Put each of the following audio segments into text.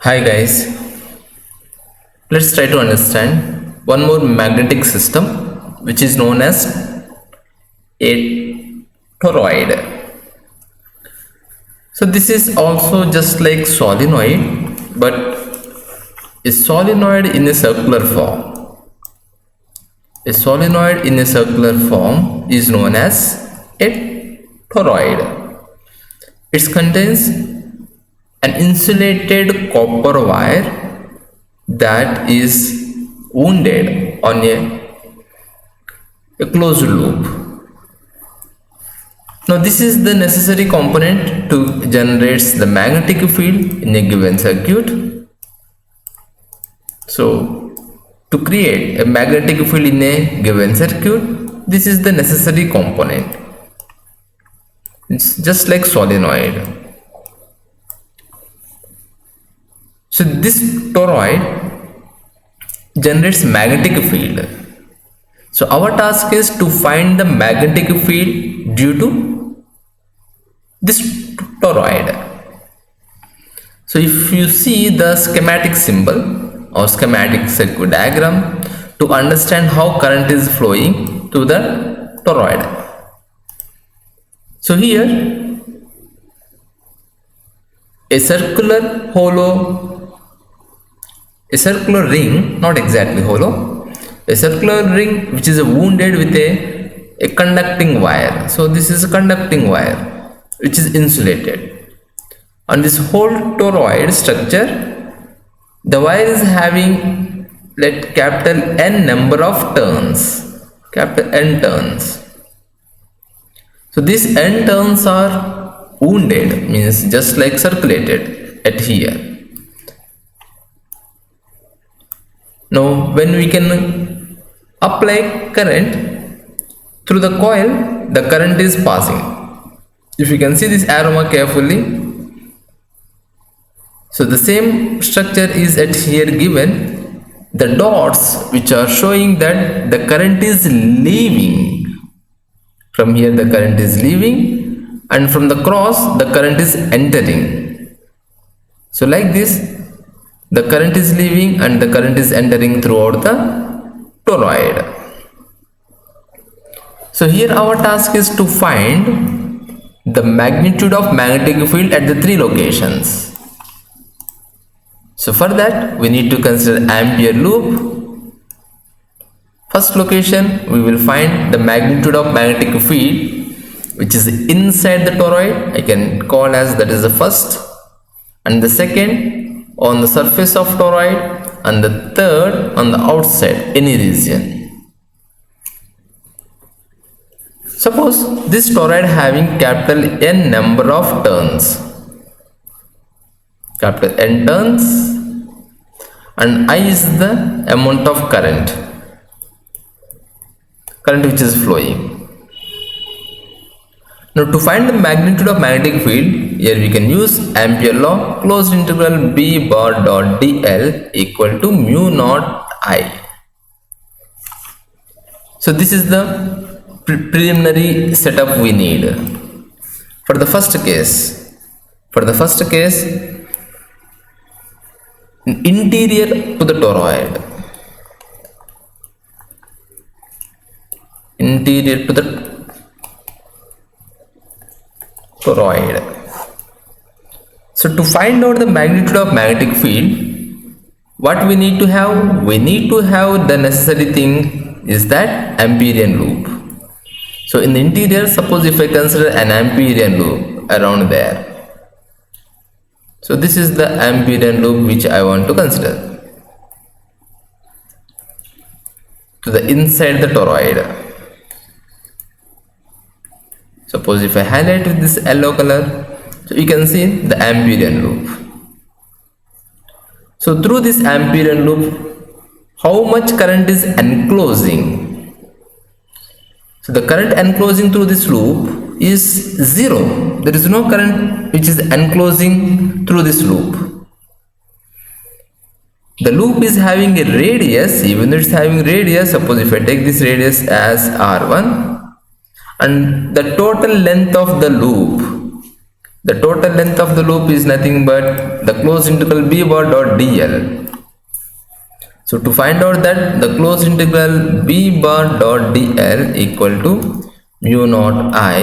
Hi guys, let's try to understand one more magnetic system which is known as a toroid. So this is also just like solenoid, but a solenoid in a circular form. A solenoid in a circular form is known as a toroid. It contains an insulated copper wire that is wounded on a closed loop. Now this is the necessary component to generate the magnetic field in a given circuit. So to create a magnetic field in a given circuit, this is the necessary component. It's just like solenoid. So this toroid generates magnetic field. So our task is to find the magnetic field due to this toroid. So if you see the schematic symbol or schematic circuit diagram to understand how current is flowing to the toroid. So here a circular ring, not exactly hollow, a circular ring which is wounded with a conducting wire. So this is a conducting wire which is insulated. On this whole toroid structure, the wire is having capital N number of turns, capital N turns. So these N turns are wounded, means just like circulated at here. Now when we can apply current through the coil, the current is passing. If you can see this arrow mark carefully, so the same structure is at here given. The dots which are showing that the current is leaving. From here the current is leaving, and from the cross the current is entering. So like this, the current is leaving and the current is entering throughout the toroid. So here our task is to find the magnitude of magnetic field at the three locations. So for that we need to consider ampere loop. First location we will find the magnitude of magnetic field which is inside the toroid. I can call as that is the first, and the second on the surface of toroid, and the third on the outside, any region. Suppose this toroid having capital N number of turns, capital N turns, and I is the amount of current which is flowing. Now to find the magnitude of magnetic field, here we can use Ampere law, closed integral B bar dot dl equal to mu naught I. So this is the preliminary setup we need. For the first case, interior to the toroid, interior to the toroid. So to find out the magnitude of magnetic field, what we need to have? We need to have the necessary thing is that Amperian loop. So in the interior, suppose if I consider an Amperian loop around there. So this is the Amperian loop which I want to consider to the inside the toroid. Suppose if I highlight with this yellow color, so you can see the Amperian loop. So through this Amperian loop, how much current is enclosing? So the current enclosing through this loop is 0. There is no current which is enclosing through this loop. The loop is having a radius. Even though it's having radius, suppose if I take this radius as R1, and the total length of the loop The total length of the loop is nothing but the closed integral b bar dot dl. So to find out that, the closed integral b bar dot dl equal to mu naught I,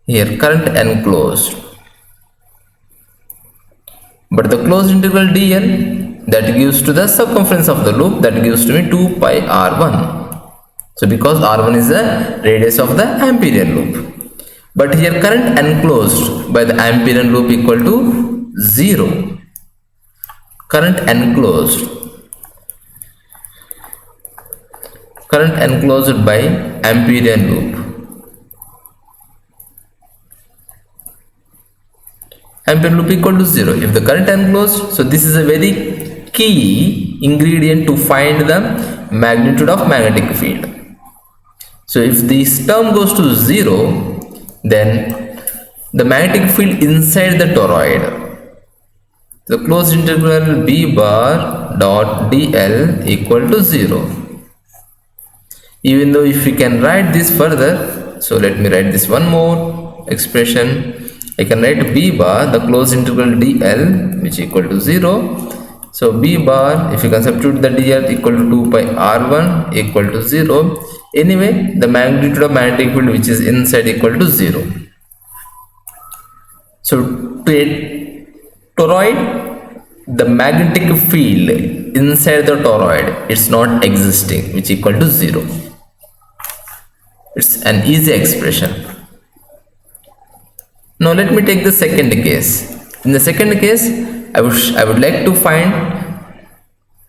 here current enclosed, but the closed integral dl, that gives to the circumference of the loop, that gives to me 2 pi r1. So because r1 is the radius of the Amperian loop, but here current enclosed by the Amperian loop equal to 0. Current enclosed by Amperian loop. Amperian loop equal to 0. If the current enclosed, so this is a very key ingredient to find the magnitude of magnetic field. So if this term goes to 0, then the magnetic field inside the toroid, the closed integral b bar dot dl equal to 0. Even though if we can write this further, so let me write this one more expression. I can write b bar, the closed integral dl, which equal to 0. So b bar, if you can substitute the dl, equal to 2 pi r1 equal to 0. Anyway, the magnitude of magnetic field which is inside equal to 0. So to a toroid, the magnetic field inside the toroid, it's not existing, which equal to 0. It's an easy expression. Now let me take the second case. In the second case, I would like to find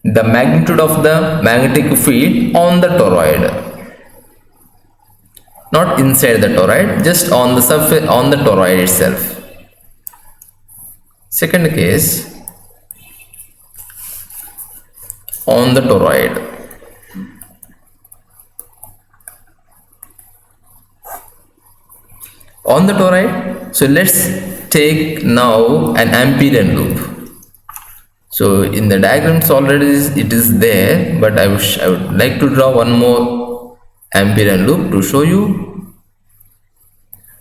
the magnitude of the magnetic field on the toroid. Not inside the toroid, just on the surface, on the toroid itself. Second case, on the toroid. On the toroid, so let's take now an Amperian loop. So in the diagrams already it is there, but I would like to draw one more Amperian loop to show you.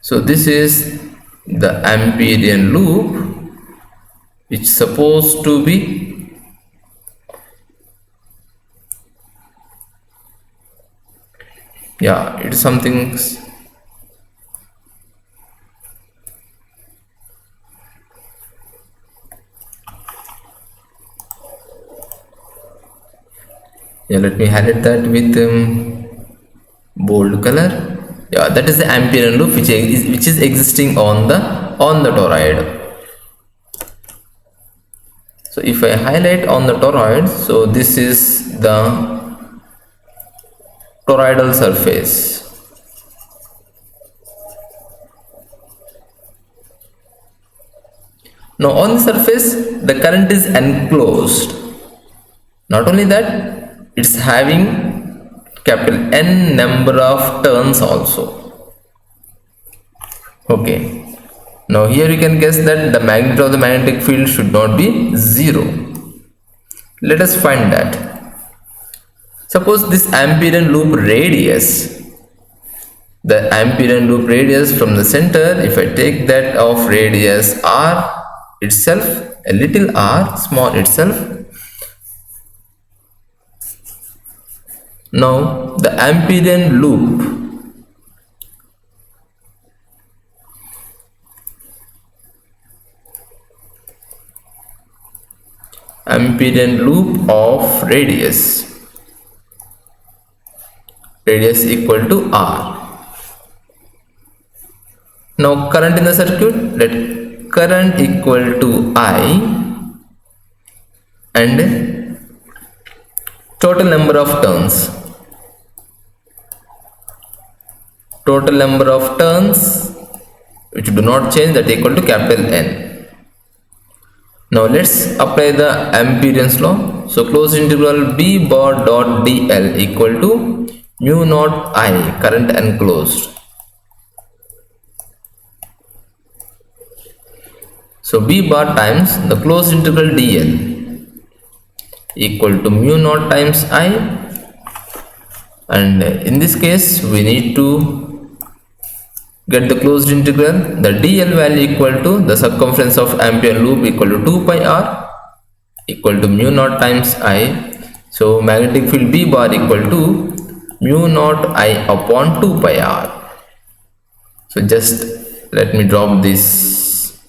So this is the Amperian loop, which is supposed to be it is something let me highlight that with bold color. That is the Amperian loop which is existing on the toroid. So if I highlight on the toroid, so this is the toroidal surface. Now on the surface, the current is enclosed. Not only that, it's having capital N number of turns also. Okay. Now here you can guess that the magnitude of the magnetic field should not be 0. Let us find that. Suppose this Amperian loop radius, the Amperian loop radius from the center, if I take that of radius r itself, a little r, small itself. Now the Amperian loop of radius equal to r. Now current in the circuit, let current equal to I, and total number of turns. Total number of turns which do not change, that equal to capital N. Now let's apply the Amperian's law. So closed integral b bar dot dl equal to mu naught I, current enclosed. So b bar times the closed integral dl equal to mu naught times I, and in this case we need to get the closed integral, the dl value equal to the circumference of Ampere loop equal to 2 pi r equal to mu naught times I. So magnetic field B bar equal to mu naught I upon 2 pi r. So just let me drop this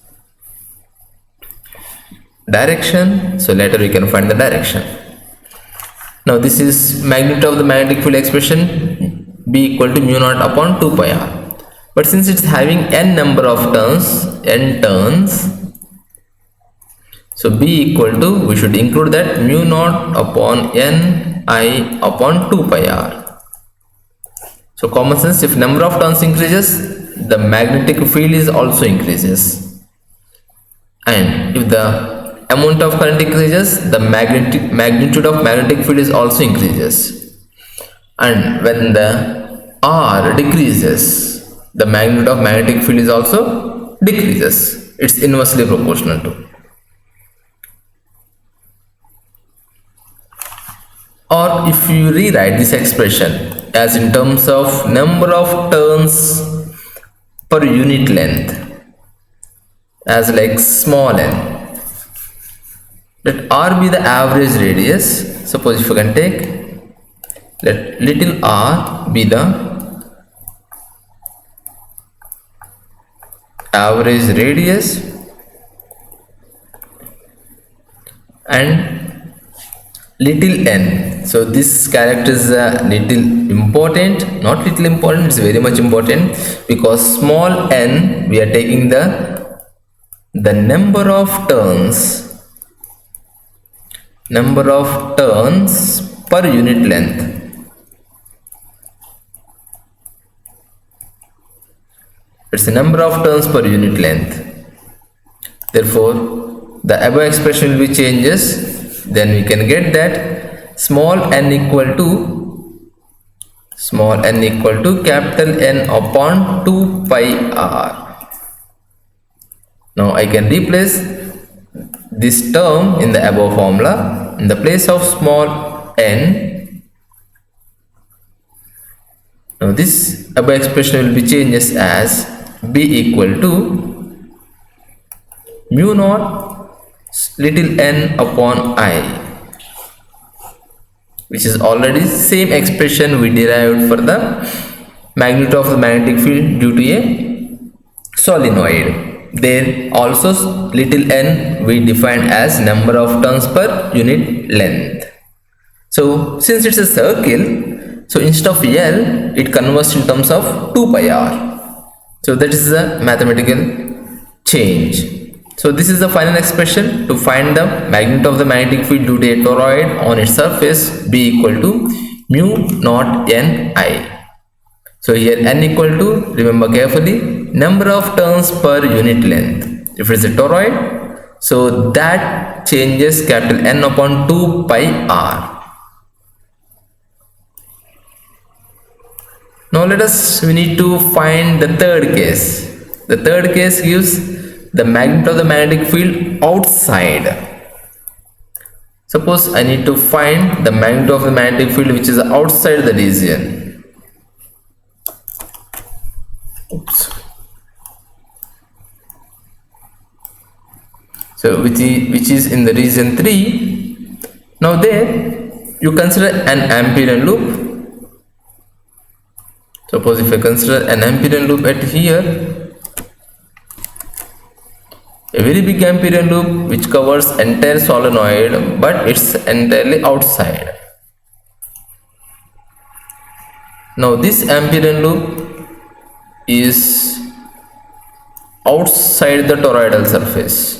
direction, so later we can find the direction. Now this is magnitude of the magnetic field expression, B equal to mu naught upon 2 pi r. But since it's having n number of turns, n turns, so B equal to, we should include that mu naught upon n I upon 2 pi r. So common sense, if number of turns increases, the magnetic field is also increases, and if the amount of current increases, the magnitude of magnetic field is also increases, and when the R decreases, the magnitude of magnetic field is also decreases. It's inversely proportional to. Or if you rewrite this expression as in terms of number of turns per unit length, as like small n, let r be the average radius. Suppose if you can take, let little r be the average radius, and little n. So this character is a little important, not little important, it's very much important, because small n, we are taking the number of turns per unit length. It's the number of turns per unit length. Therefore, the above expression will be changes. Then we can get that small n equal to capital N upon 2 pi r. Now I can replace this term in the above formula. In the place of small n, now this above expression will be changes as B equal to mu naught little n upon I, which is already same expression we derived for the magnitude of the magnetic field due to a solenoid. Then also little n we defined as number of turns per unit length. So since it's a circle, so instead of L, it converts in terms of 2 pi r. So that is a mathematical change. So this is the final expression to find the magnitude of the magnetic field due to a toroid on its surface, B equal to mu naught n I. So here n equal to, remember carefully, number of turns per unit length. If it is a toroid, so that changes capital N upon 2 pi r. Now we need to find the third case. The third case gives the magnitude of the magnetic field outside. Suppose I need to find the magnitude of the magnetic field which is outside the region. Oops. So which is in the region 3. Now there you consider an Amperian loop. Suppose if I consider an Amperian loop at here, a very big Amperian loop which covers entire solenoid, but it's entirely outside. Now this Amperian loop is outside the toroidal surface.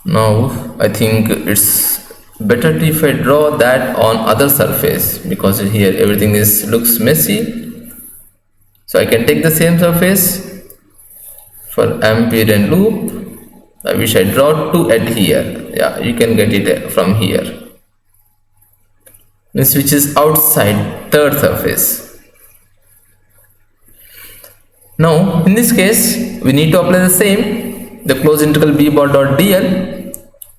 Now I think it's better if I draw that on other surface, because here everything looks messy. So I can take the same surface for Amperian loop. I wish I draw 2 at here. Yeah, you can get it from here. This which is outside third surface. Now in this case we need to apply the same, the closed integral B bar dot dl.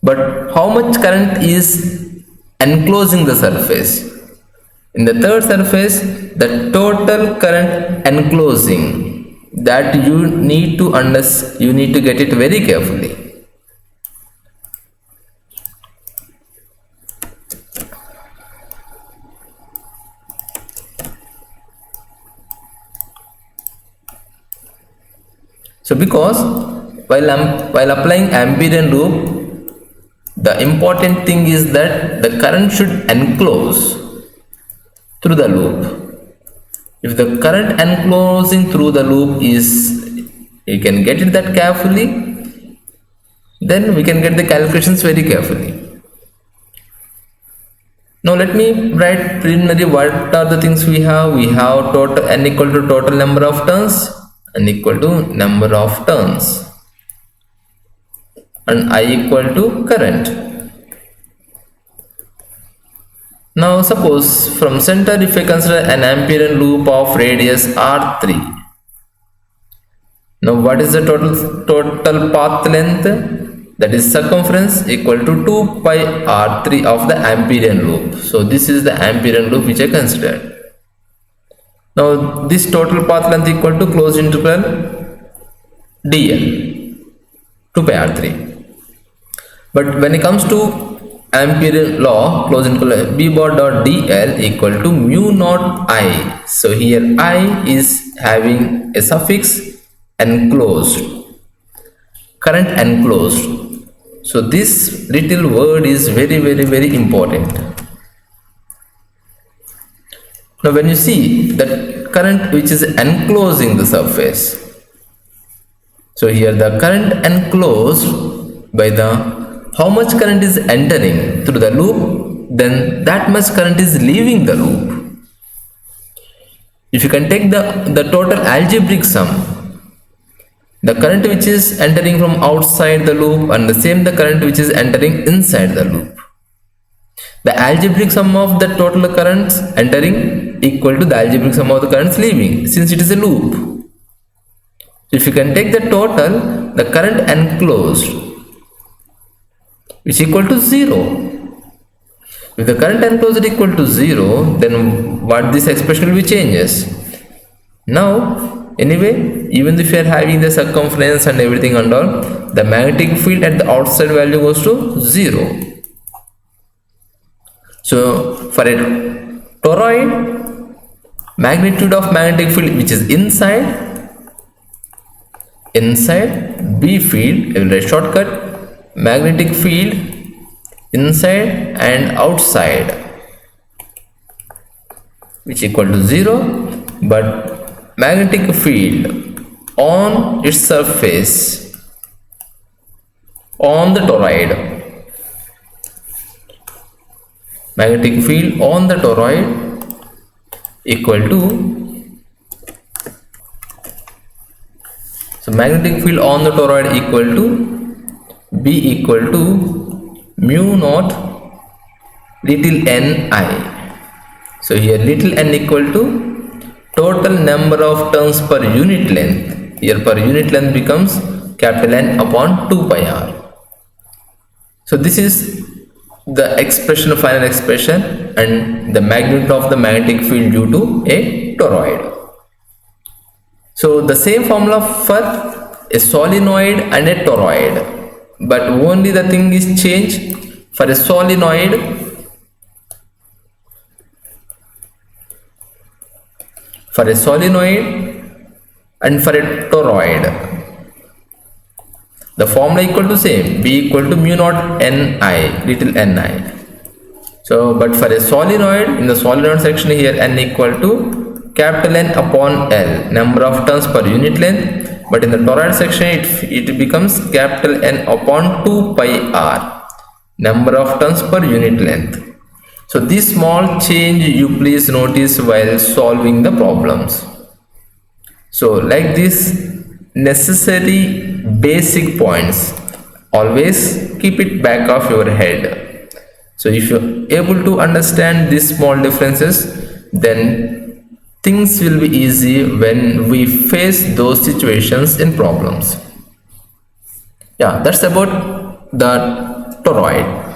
But how much current is enclosing the surface. In the third surface, the total current enclosing, that you need to get it very carefully. So because while applying Amperian loop, the important thing is that the current should enclose through the loop. If the current enclosing through the loop is, you can get it that carefully, then we can get the calculations very carefully. Now let me write preliminary what are the things we have. We have total n equal to total number of turns, n equal to number of turns, and I equal to current. Now suppose from center, if I consider an Amperian loop of radius r3, now what is the total path length? That is circumference equal to 2 pi r3 of the Amperian loop. So this is the Amperian loop which I considered. Now this total path length equal to closed integral dl, 2 pi r3. But when it comes to Amperian law, closed integral b bar dot dl equal to mu naught I. So here I is having a suffix enclosed, current enclosed. So this little word is very important. Now when you see that current which is enclosing the surface, so here the current enclosed by the how much current is entering through the loop, then that much current is leaving the loop. If you can take the total algebraic sum, the current which is entering from outside the loop and the same the current which is entering inside the loop, the algebraic sum of the total currents entering equal to the algebraic sum of the currents leaving, since it is a loop. If you can take the total, the current enclosed, which is equal to 0. If the current enclosed is equal to 0, then what this expression will be changes. Now anyway, even if you are having the circumference and everything and all, the magnetic field at the outside value goes to 0. So for a toroid, magnitude of magnetic field which is inside B field, I will write shortcut, magnetic field inside and outside which equal to 0, but magnetic field on its surface on the toroid, magnetic field on the toroid equal to, so magnetic field on the toroid equal to B equal to mu naught little n I. So here little n equal to total number of turns per unit length. Here per unit length becomes capital N upon 2 pi r. So this is the expression, final expression, and the magnitude of the magnetic field due to a toroid. So the same formula for a solenoid and a toroid, but only the thing is changed. For a solenoid, and for a toroid, the formula equal to same, B equal to mu naught Ni, little ni. So but for a solenoid, in the solenoid section here, n equal to capital N upon L, number of turns per unit length. But in the toroid section, it becomes capital N upon 2 pi r, number of turns per unit length. So this small change you please notice while solving the problems. So like this necessary basic points, always keep it back of your head. So if you're able to understand these small differences, then things will be easy when we face those situations in problems. Yeah, that's about the toroid.